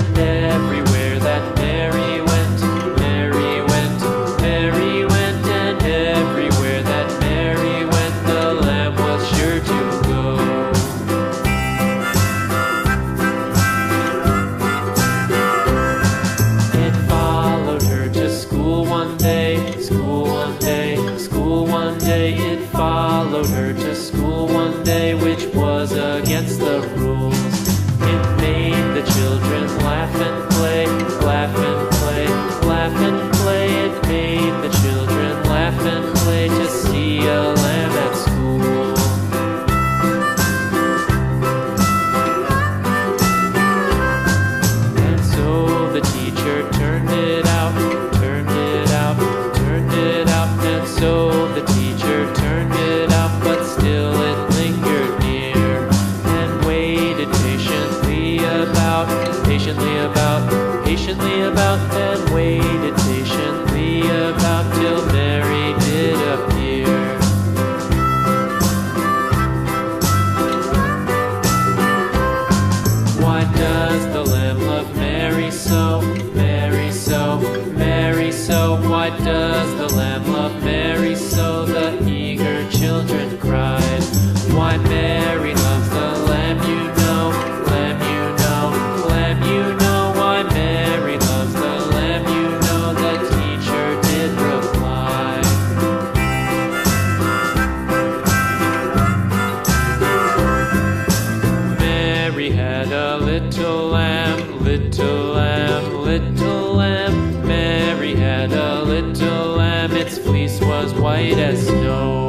and everywhere that Mary went, Mary went, Mary went, and everywhere that Mary went, the lamb was sure to go. It followed her to school one day, school one day, school one day. It followed her to school one day, which was against the rules. It made the children laugh and play, laugh and play, laugh and play. It made the children laugh and play to see a lamb at school. And so the teacher turned it out, turned it out, turned it out. And so the teacher turned it out, but still it lingered near and waited patiently about, patiently about, patiently about, and waited patiently about till Mary did appear. Why does the lamb love Mary so, Mary so, Mary so? Why does the lamb love Mary so? The eager children cried. Why Mary loves the lamb, you know, lamb, you know, lamb, you know. Why Mary loves the lamb, you know, the teacher did reply. Mary had a little lamb, little lamb, little lamb. Mary had a little lamb, its fleece was white as snow.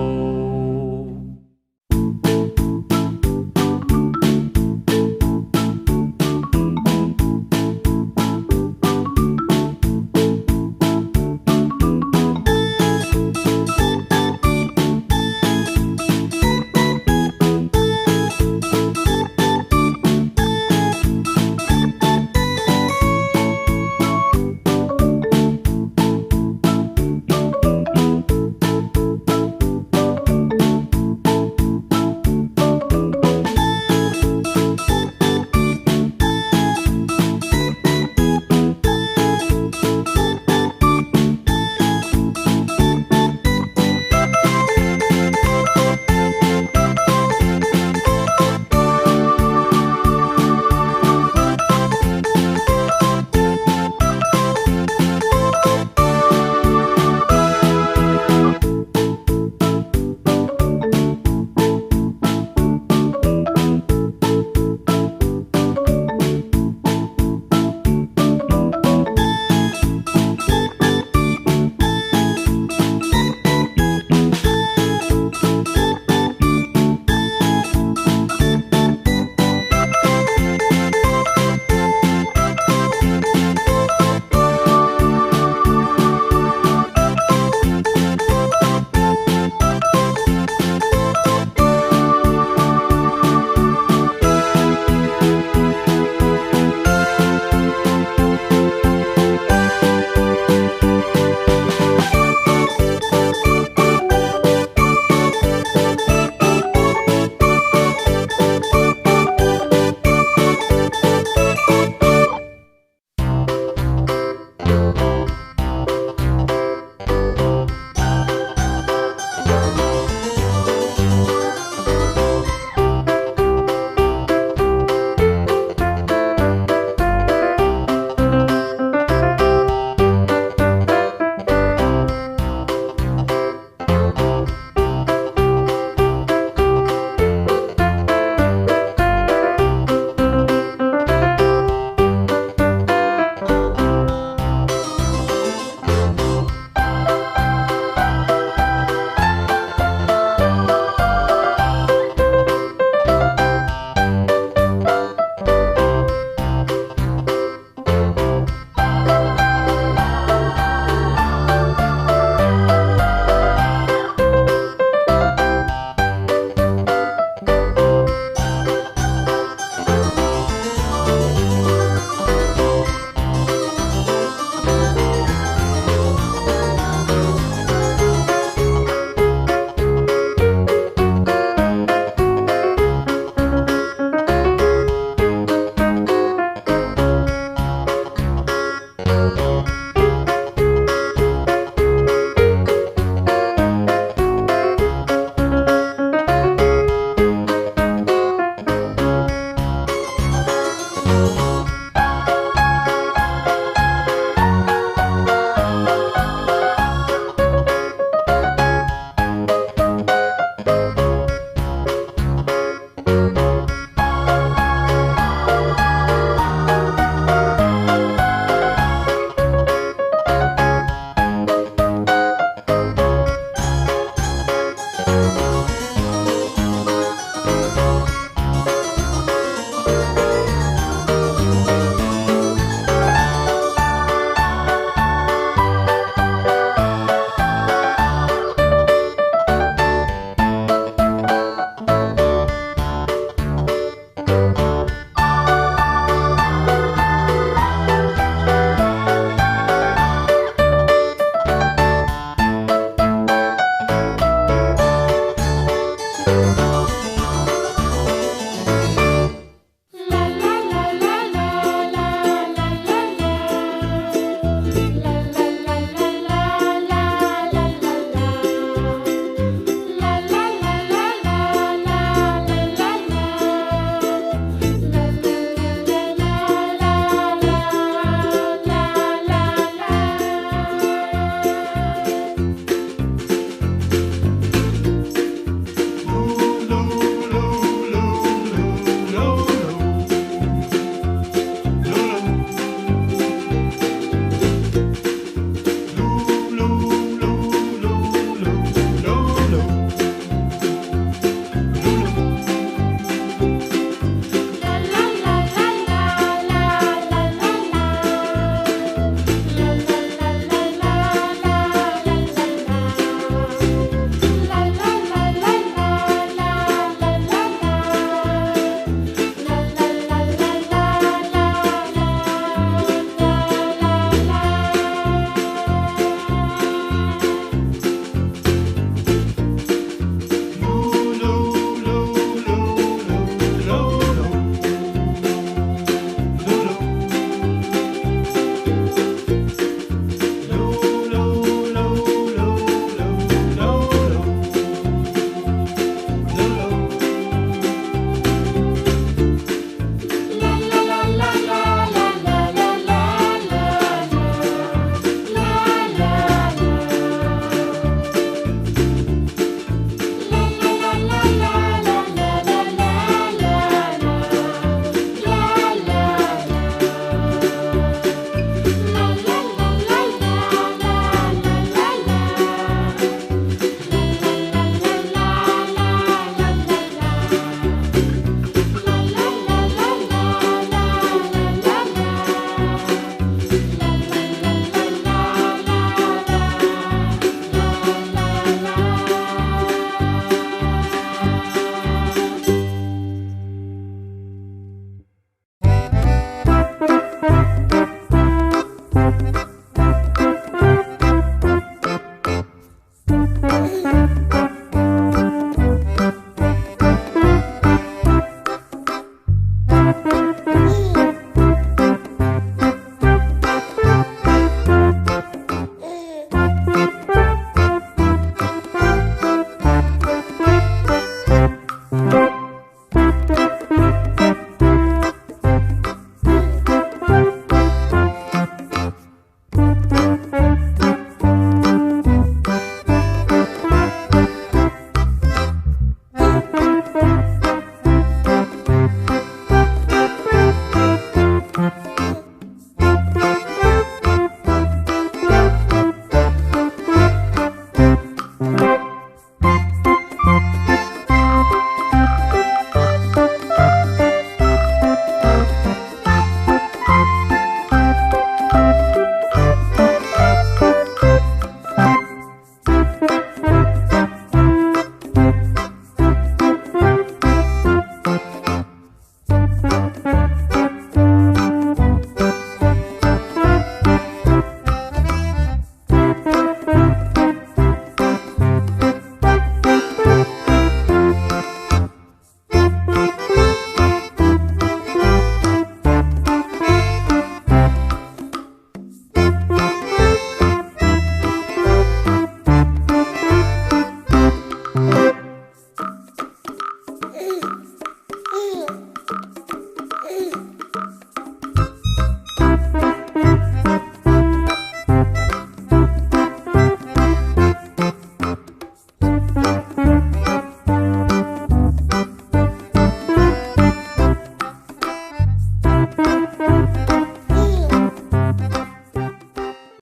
Bye.